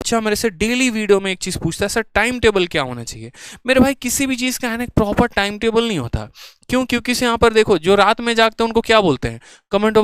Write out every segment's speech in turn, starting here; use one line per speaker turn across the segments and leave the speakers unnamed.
बच्चा मेरे से डेली वीडियो में एक चीज़ पूछता है, सर टाइम टेबल क्या होना चाहिए। मेरे भाई किसी भी चीज़ का है ना एक प्रॉपर टाइम टेबल नहीं होता। क्यों? क्योंकि से यहाँ पर देखो, जो रात में जागते हैं उनको क्या बोलते हैं, कमेंट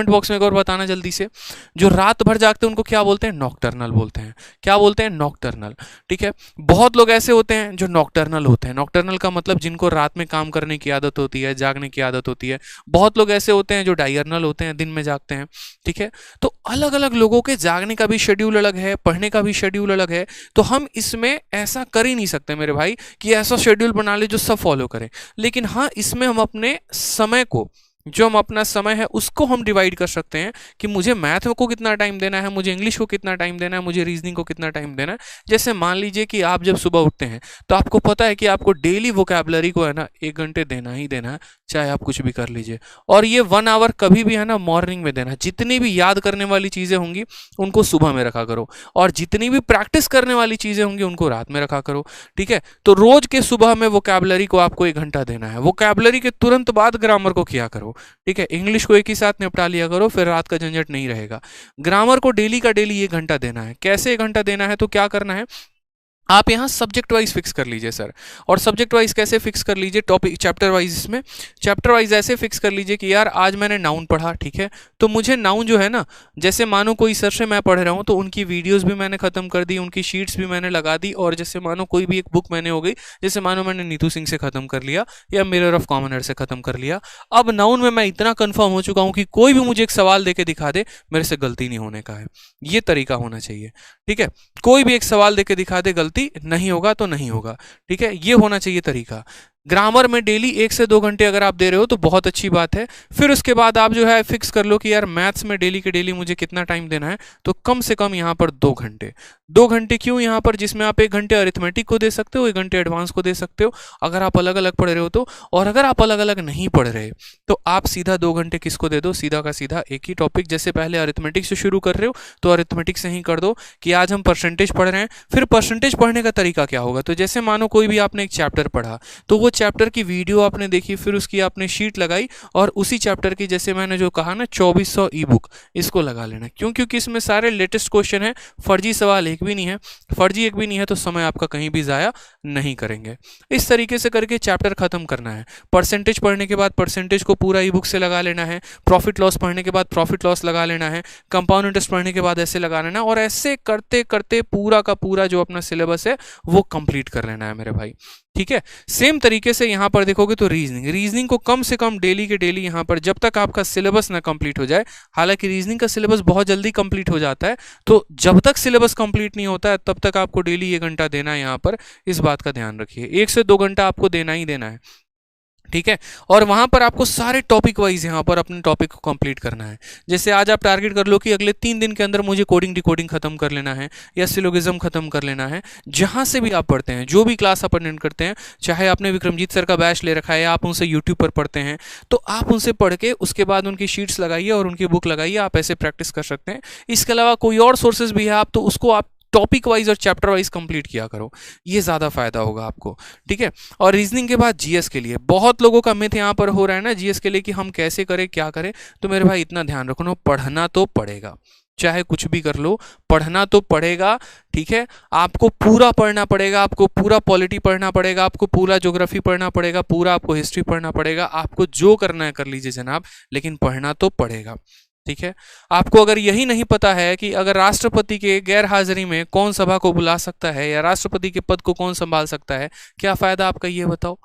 बॉक्स में एक और बताना जल्दी से। जो रात भर जागते हैं उनको क्या बोलते हैं? नॉकटर्नल बोलते हैं। क्या बोलते हैं? नॉकटर्नल। ठीक है, बहुत लोग ऐसे होते हैं जो नॉकटर्नल होते हैं। नॉकटर्नल का मतलब जिनको रात में काम करने की आदत होती है, जागने की आदत होती है। बहुत लोग ऐसे होते हैं जो डायर्नल होते हैं, दिन में जागते हैं। ठीक है, तो अलग अलग लोगों के जागने का भी शेड्यूल अलग है, पढ़ने का भी शेड्यूल अलग है। तो हम इसमें ऐसा कर ही नहीं सकते मेरे भाई कि ऐसा शेड्यूल बना ले जो सब फॉलो करें। लेकिन हाँ, इसमें हम अपने समय को, जो हम अपना समय है उसको हम डिवाइड कर सकते हैं कि मुझे मैथ को कितना टाइम देना है, मुझे इंग्लिश को कितना टाइम देना है, मुझे रीजनिंग को कितना टाइम देना है। जैसे मान लीजिए कि आप जब सुबह उठते हैं तो आपको पता है कि आपको डेली वोकैबुलरी को है ना 1 घंटे देना ही देना है, चाहे आप कुछ भी कर लीजिए। और ये 1 आवर कभी भी है ना मॉर्निंग में देना है। जितनी भी याद करने वाली चीज़ें होंगी उनको सुबह में रखा करो, और जितनी भी प्रैक्टिस करने वाली चीज़ें होंगी उनको रात में रखा करो। ठीक है, तो रोज के सुबह में वोकैबुलरी को आपको 1 घंटा देना है। वोकैबुलरी के तुरंत बाद ग्रामर को किया करो। ठीक है, इंग्लिश को एक ही साथ निपटा लिया करो, फिर रात का झंझट नहीं रहेगा। ग्रामर को डेली का डेली 1 घंटा देना है। कैसे 1 घंटा देना है? तो क्या करना है, आप यहाँ सब्जेक्ट वाइज फिक्स कर लीजिए सर। और सब्जेक्ट वाइज कैसे फिक्स कर लीजिए? Topic chapter wise. इसमें चैप्टर वाइज ऐसे फिक्स कर लीजिए कि यार आज मैंने नाउन पढ़ा, ठीक है, तो मुझे नाउन जो है ना, जैसे मानो कोई सर से मैं पढ़ रहा हूँ तो उनकी वीडियोस भी मैंने खत्म कर दी, उनकी शीट्स भी मैंने लगा दी। और जैसे मानो कोई भी एक बुक मैंने हो गई, जैसे मानो मैंने नीतू सिंह से खत्म कर लिया या मिरर ऑफ कॉमन एयर से खत्म कर लिया। अब नाउन में मैं इतना कंफर्म हो चुका हूँ कि कोई भी मुझे एक सवाल देके दिखा दे, मेरे से गलती नहीं होने का है। ये तरीका होना चाहिए। ठीक है, कोई भी एक सवाल देके दिखा दे, गलती नहीं होगा तो नहीं होगा। ठीक है, ये होना चाहिए तरीका। ग्रामर में डेली 1 से 2 घंटे अगर आप दे रहे हो तो बहुत अच्छी बात है। फिर उसके बाद आप जो है फिक्स कर लो कि यार मैथ्स में डेली के डेली मुझे कितना टाइम देना है, तो कम से कम यहाँ पर 2 घंटे। 2 घंटे क्यों यहाँ पर? जिसमें आप 1 घंटे अरिथमेटिक को दे सकते हो, 1 घंटे एडवांस को दे सकते हो, अगर आप अलग अलग पढ़ रहे हो तो। और अगर आप अलग अलग नहीं पढ़ रहे तो आप सीधा 2 घंटे किसको दे दो? सीधा का सीधा एक ही टॉपिक। जैसे पहले अरिथमेटिक से शुरू कर रहे हो तो अरिथमेटिक से ही कर दो कि आज हम परसेंटेज पढ़ रहे हैं। फिर परसेंटेज पढ़ने का तरीका क्या होगा? तो जैसे मानो कोई भी आपने एक चैप्टर पढ़ा, तो वो चैप्टर की वीडियो आपने देखी, फिर उसकी आपने शीट लगाई, और उसी चैप्टर की जैसे मैंने जो कहा ना 2400 ई बुक, इसको लगा लेना। क्यों? क्योंकि इसमें सारे लेटेस्ट क्वेश्चन है, फर्जी सवाल एक भी नहीं है। फर्जी एक भी नहीं है तो समय आपका कहीं भी ज़ाया नहीं करेंगे। इस तरीके से करके चैप्टर खत्म करना है। परसेंटेज पढ़ने के बाद परसेंटेज को पूरा ई बुक से लगा लेना है। प्रॉफिट लॉस पढ़ने के बाद प्रॉफिट लॉस लगा लेना है। कंपाउंड इंटरेस्ट पढ़ने के बाद ऐसे लगा लेना, और ऐसे करते करते पूरा का पूरा जो अपना सिलेबस है वो कंप्लीट कर लेना है मेरे भाई। ठीक है, सेम तरीके से यहाँ पर देखोगे तो रीजनिंग को कम से कम डेली के डेली यहाँ पर, जब तक आपका सिलेबस ना कंप्लीट हो जाए। हालांकि रीजनिंग का सिलेबस बहुत जल्दी कंप्लीट हो जाता है, तो जब तक सिलेबस कंप्लीट नहीं होता है तब तक आपको डेली 1 घंटा देना है। यहाँ पर इस बात का ध्यान रखिए, 1 से 2 घंटा आपको देना ही देना है। ठीक है, और वहां पर आपको सारे टॉपिक वाइज यहाँ पर अपने टॉपिक को कंप्लीट करना है। जैसे आज आप टारगेट कर लो कि अगले 3 दिन के अंदर मुझे कोडिंग डिकोडिंग खत्म कर लेना है, या सिलोगिज्म खत्म कर लेना है। जहां से भी आप पढ़ते हैं, जो भी क्लास आप अटेंड करते हैं, चाहे आपने विक्रमजीत सर का बैच ले रखा है या आप उनसे यूट्यूब पर पढ़ते हैं, तो आप उनसे पढ़ के उसके बाद उनकी शीट्स लगाइए और उनकी बुक लगाइए। आप ऐसे प्रैक्टिस कर सकते हैं। इसके अलावा कोई और सोर्सेज भी है आप तो उसको आप टॉपिक वाइज और चैप्टर वाइज कंप्लीट किया करो, ये ज़्यादा फायदा होगा आपको। ठीक है, और रीजनिंग के बाद जीएस के लिए बहुत लोगों का मिथ यहाँ पर हो रहा है ना जीएस के लिए कि हम कैसे करें, क्या करें। तो मेरे भाई इतना ध्यान रखना, पढ़ना तो पड़ेगा, चाहे कुछ भी कर लो, पढ़ना तो पड़ेगा। ठीक है, आपको पूरा पढ़ना पड़ेगा, आपको पूरा पॉलिटी पढ़ना पड़ेगा, आपको पूरा ज्योग्राफी पढ़ना पड़ेगा, पूरा आपको हिस्ट्री पढ़ना पड़ेगा। आपको जो करना है कर लीजिए जनाब, लेकिन पढ़ना तो पड़ेगा। ठीक है, आपको अगर यही नहीं पता है कि अगर राष्ट्रपति के गैर हाजिरी में कौन सभा को बुला सकता है या राष्ट्रपति के पद को कौन संभाल सकता है, क्या फायदा आपका, ये बताओ।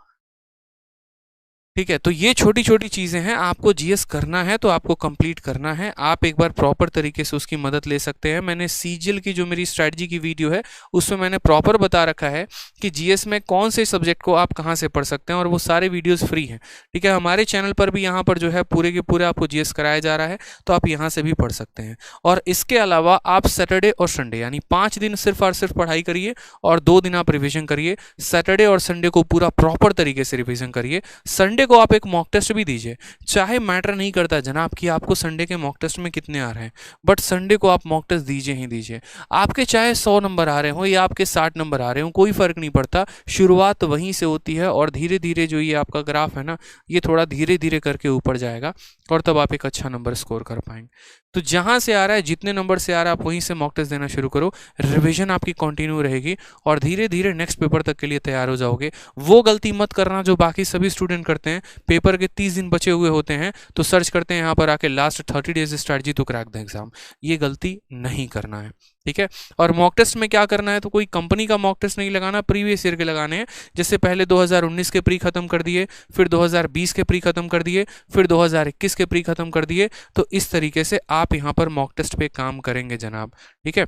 ठीक है, तो ये छोटी छोटी चीजें हैं। आपको जीएस करना है तो आपको कंप्लीट करना है। आप एक बार प्रॉपर तरीके से उसकी मदद ले सकते हैं। मैंने सीजीएल की जो मेरी स्ट्रैटेजी की वीडियो है उसमें मैंने प्रॉपर बता रखा है कि जीएस में कौन से सब्जेक्ट को आप कहां से पढ़ सकते हैं, और वो सारे वीडियोस फ्री हैं। ठीक है, हमारे चैनल पर भी यहाँ पर जो है पूरे के पूरे आपको जीएस कराया जा रहा है, तो आप यहाँ से भी पढ़ सकते हैं। और इसके अलावा आप सैटरडे और संडे यानी 5 दिन सिर्फ और सिर्फ पढ़ाई करिए और 2 दिन आप रिविजन करिए। सैटरडे और संडे को पूरा प्रॉपर तरीके से रिविजन करिए। संडे को आप एक मॉक टेस्ट भी दीजिए। चाहे मैटर नहीं करता जनाब कि आपको संडे के मॉक टेस्ट में कितने आ रहे हैं, बट संडे को आप मॉक टेस्ट दीजिए ही दीजिए। आपके चाहे 100 नंबर आ रहे हो या आपके 60 नंबर आ रहे हो, कोई फर्क नहीं पड़ता। शुरुआत वहीं से होती है और धीरे धीरे जो ये आपका ग्राफ है ना, ये थोड़ा धीरे धीरे करके ऊपर जाएगा और तब आप एक अच्छा नंबर स्कोर कर पाएंगे। तो जहां से आ रहा है, जितने नंबर से आ रहा है, आप वहीं से मॉक टेस्ट देना शुरू करो। रिवीजन आपकी कंटिन्यू रहेगी और धीरे धीरे नेक्स्ट पेपर तक के लिए तैयार हो जाओगे। वो गलती मत करना जो बाकी सभी स्टूडेंट करते हैं, पेपर के 30 दिन बचे हुए होते हैं तो सर्च करते हैं यहाँ पर आके last 30 days strategy to crack the exam. ये गलती नहीं करना है, ठीक है। और मॉक टेस्ट में क्या करना है, तो कोई कंपनी का मॉक टेस्ट नहीं लगाना, प्रीवियस ईयर के लगाने हैं। जैसे पहले 2019 के प्री खत्म कर दिए, फिर 2020 के प्री खत्म कर दिए, फिर 2021 के प्री खत्म कर दिए। तो इस तरीके से आप यहाँ पर मॉक टेस्ट पे काम करेंगे जनाब, ठीक है।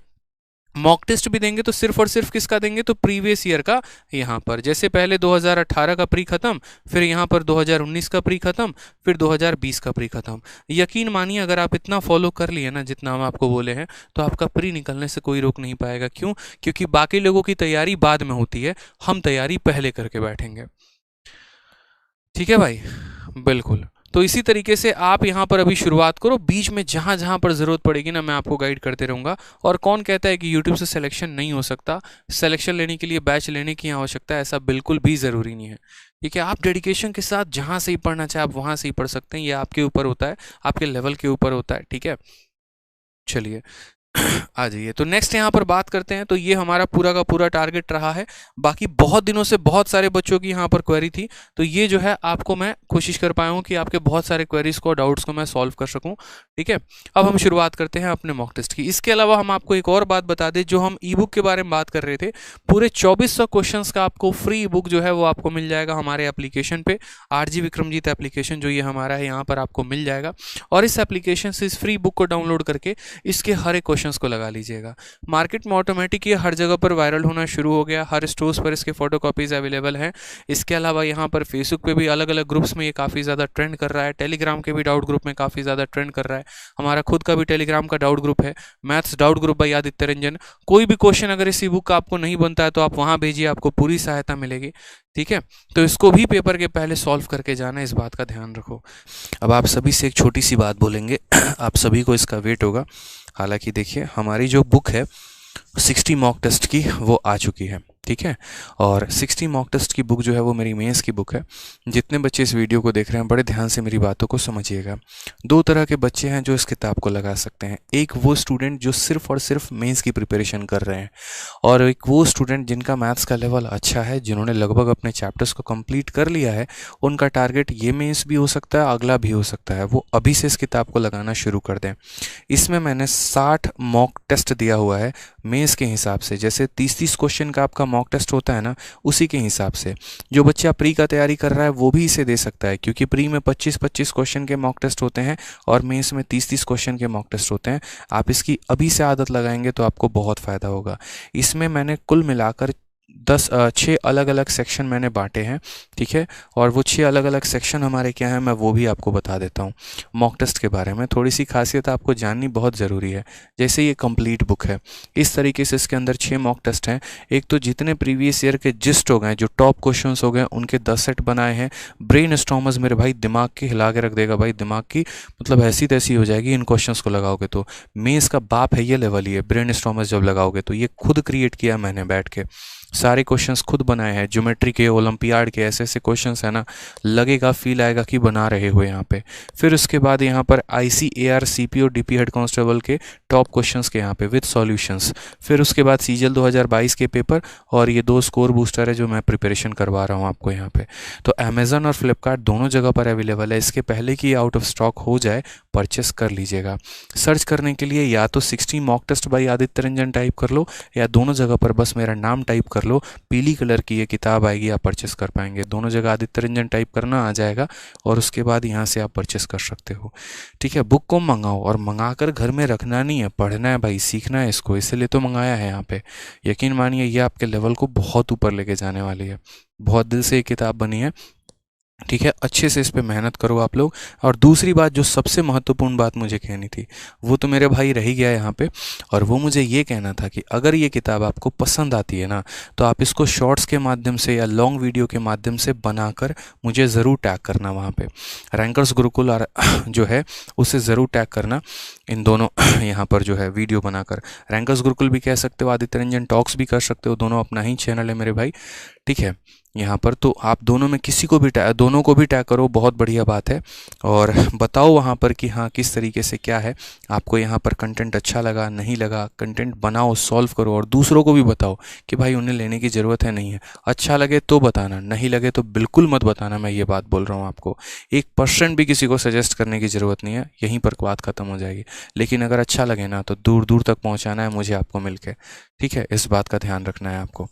मॉक टेस्ट भी देंगे तो सिर्फ और सिर्फ किसका देंगे, तो प्रीवियस ईयर का। यहाँ पर जैसे पहले 2018 का प्री खत्म, फिर यहाँ पर 2019 का प्री खत्म, फिर 2020 का प्री खत्म। यकीन मानिए अगर आप इतना फॉलो कर लिए ना जितना हम आपको बोले हैं, तो आपका प्री निकलने से कोई रोक नहीं पाएगा। क्यों? क्योंकि बाकी लोगों की तैयारी बाद में होती है, हम तैयारी पहले करके बैठेंगे, ठीक है भाई, बिल्कुल। तो इसी तरीके से आप यहाँ पर अभी शुरुआत करो, बीच में जहाँ जहाँ पर ज़रूरत पड़ेगी ना मैं आपको गाइड करते रहूँगा। और कौन कहता है कि YouTube से सिलेक्शन नहीं हो सकता, सिलेक्शन लेने के लिए बैच लेने की आवश्यकता है, ऐसा बिल्कुल भी ज़रूरी नहीं है, ठीक है। आप डेडिकेशन के साथ जहाँ से ही पढ़ना चाहे आप वहाँ से ही पढ़ सकते हैं, ये आपके ऊपर होता है, आपके लेवल के ऊपर होता है, ठीक है। चलिए आ जाइए, तो नेक्स्ट यहाँ पर बात करते हैं। तो ये हमारा पूरा का पूरा टारगेट रहा है। बाकी बहुत दिनों से बहुत सारे बच्चों की यहाँ पर क्वेरी थी, तो ये जो है आपको मैं कोशिश कर पाया हूँ कि आपके बहुत सारे क्वेरीज को, डाउट्स को मैं सॉल्व कर सकूँ, ठीक है। अब हम शुरुआत करते हैं अपने मॉक टेस्ट की। इसके अलावा हम आपको एक और बात बता दें, जो हम ई बुक के बारे में बात कर रहे थे, पूरे 2400 क्वेश्चन का आपको फ्री ई बुक जो है वो आपको मिल जाएगा हमारे एप्लीकेशन पे, RG विक्रमजीत एप्लीकेशन जो ये हमारा है यहाँ पर आपको मिल जाएगा। और इस एप्लीकेशन से इस फ्री बुक को डाउनलोड करके इसके हर एक क्वेश्चन को लगा लीजिएगा। मार्केट में ऑटोमेटिक ये हर जगह पर वायरल होना शुरू हो गया, हर स्टोर्स पर इसके फोटोकॉपीज अवेलेबल हैं। इसके अलावा यहाँ पर फेसबुक पे भी अलग अलग ग्रुप्स में ये काफ़ी ज़्यादा ट्रेंड कर रहा है, टेलीग्राम के भी डाउट ग्रुप में काफ़ी ज़्यादा ट्रेंड कर रहा है। हमारा खुद का भी टेलीग्राम का डाउट ग्रुप है, maths doubt group by Aditya Ranjan. कोई भी क्वेश्चन अगर इस ई बुक का आपको नहीं बनता है तो आप वहाँ भेजिए, आपको पूरी सहायता मिलेगी, ठीक है। तो इसको भी पेपर के पहले सॉल्व करके जाना, इस बात का ध्यान रखो। अब आप सभी से एक छोटी सी बात बोलेंगे आप सभी को इसका वेट होगा। हालांकि देखिए हमारी जो बुक है 60 मॉक टेस्ट की वो आ चुकी है, ठीक है। और 60 मॉक टेस्ट की बुक जो है वो मेरी मेंस की बुक है। जितने बच्चे इस वीडियो को देख रहे हैं बड़े ध्यान से मेरी बातों को समझिएगा। दो तरह के बच्चे हैं जो इस किताब को लगा सकते हैं। एक वो स्टूडेंट जो सिर्फ और सिर्फ मेंस की प्रिपरेशन कर रहे हैं, और एक वो स्टूडेंट जिनका मैथ्स का लेवल अच्छा है, जिन्होंने लगभग अपने चैप्टर्स को कंप्लीट कर लिया है। उनका टारगेट ये मेंस भी हो सकता है, अगला भी हो सकता है। वो अभी से इस किताब को लगाना शुरू कर दें। इसमें मैंने 60 मॉक टेस्ट दिया हुआ है मेंस के हिसाब से। जैसे 30-30 क्वेश्चन का आपका मॉक टेस्ट होता है ना, उसी के हिसाब से जो बच्चा प्री का तैयारी कर रहा है वो भी इसे दे सकता है, क्योंकि प्री में 25-25 क्वेश्चन के मॉक टेस्ट होते हैं और मेंस में 30-30 क्वेश्चन के मॉक टेस्ट होते हैं। आप इसकी अभी से आदत लगाएंगे तो आपको बहुत फ़ायदा होगा। इसमें मैंने कुल मिलाकर 6 अलग अलग सेक्शन मैंने बांटे हैं, ठीक है। और वो 6 अलग अलग सेक्शन हमारे क्या हैं मैं वो भी आपको बता देता हूँ। मॉक टेस्ट के बारे में थोड़ी सी खासियत आपको जाननी बहुत ज़रूरी है। जैसे ये कंप्लीट बुक है, इस तरीके से इसके अंदर 6 मॉक टेस्ट हैं। एक तो जितने प्रीवियस ईयर के जिस्ट हो गए, जो टॉप क्वेश्चन हो गए, उनके 10 सेट बनाए हैं। ब्रेन स्टॉर्मर्स मेरे भाई दिमाग की हिला के रख देगा भाई, दिमाग की मतलब ऐसी तैसी हो जाएगी इन क्वेश्चन को लगाओगे तो। मेंस का बाप है ये लेवल ही है ब्रेन स्टॉर्मर्स जब लगाओगे तो। ये खुद क्रिएट किया मैंने बैठ के, सारे क्वेश्चंस खुद बनाए हैं। ज्योमेट्री के, ओलंपियाड के, ऐसे ऐसे क्वेश्चंस है ना, लगेगा फील आएगा कि बना रहे हो यहाँ पे। फिर उसके बाद यहाँ पर ICAR CP और DP हेड कांस्टेबल के टॉप क्वेश्चंस के यहाँ पे विद सॉल्यूशंस। फिर उसके बाद सीजल 2022 के पेपर, और ये 2 स्कोर बूस्टर है जो मैं प्रिपरेशन करवा रहा हूँ आपको यहाँ पे। तो अमेजन और फ्लिपकार्ट दोनों जगह पर अवेलेबल है। इसके पहले कि आउट ऑफ स्टॉक हो जाए परचेस कर लीजिएगा। सर्च करने के लिए या तो 60 mock test by Aditya Ranjan type कर लो, या दोनों जगह पर बस मेरा नाम टाइप कर लो, पीली कलर की ये किताब आएगी, आप परचेस कर पाएंगे। दोनों जगह आदित्य रंजन टाइप करना आ जाएगा और उसके बाद यहाँ से आप परचेस कर सकते हो, ठीक है। बुक को मंगाओ, और मंगाकर घर में रखना नहीं है, पढ़ना है भाई, सीखना है इसको, इसलिए तो मंगाया है यहाँ पे। यकीन मानिए ये आपके लेवल को बहुत ऊपर लेके जाने वाली है। बहुत दिल से ये किताब बनी है, ठीक है। अच्छे से इस पे मेहनत करो आप लोग। और दूसरी बात, जो सबसे महत्वपूर्ण बात मुझे कहनी थी, वो तो मेरे भाई रह ही गया यहाँ पे, और वो मुझे ये कहना था कि अगर ये किताब आपको पसंद आती है ना, तो आप इसको शॉर्ट्स के माध्यम से या लॉन्ग वीडियो के माध्यम से बनाकर मुझे ज़रूर टैग करना वहाँ पे। रैंकर्स गुरुकुल और जो है उसे ज़रूर टैग करना, इन दोनों यहाँ पर जो है वीडियो बनाकर। रैंकर्स गुरुकुल भी कह सकते हो, आदित्य रंजन टॉक्स भी कर सकते हो, दोनों अपना ही चैनल है मेरे भाई, ठीक है। यहाँ पर, तो आप दोनों में किसी को भी दोनों को भी टैग करो, बहुत बढ़िया बात है। और बताओ वहाँ पर कि हाँ किस तरीके से क्या है, आपको यहाँ पर कंटेंट अच्छा लगा नहीं लगा, कंटेंट बनाओ, सॉल्व करो और दूसरों को भी बताओ कि भाई उन्हें लेने की ज़रूरत है नहीं है। अच्छा लगे तो बताना, नहीं लगे तो बिल्कुल मत बताना, मैं ये बात बोल रहा हूँ आपको। 1% भी किसी को सजेस्ट करने की ज़रूरत नहीं है, यहीं पर बात ख़त्म हो जाएगी। लेकिन अगर अच्छा लगे ना तो दूर दूर तक पहुँचाना है मुझे आपको मिलके, ठीक है, इस बात का ध्यान रखना है आपको।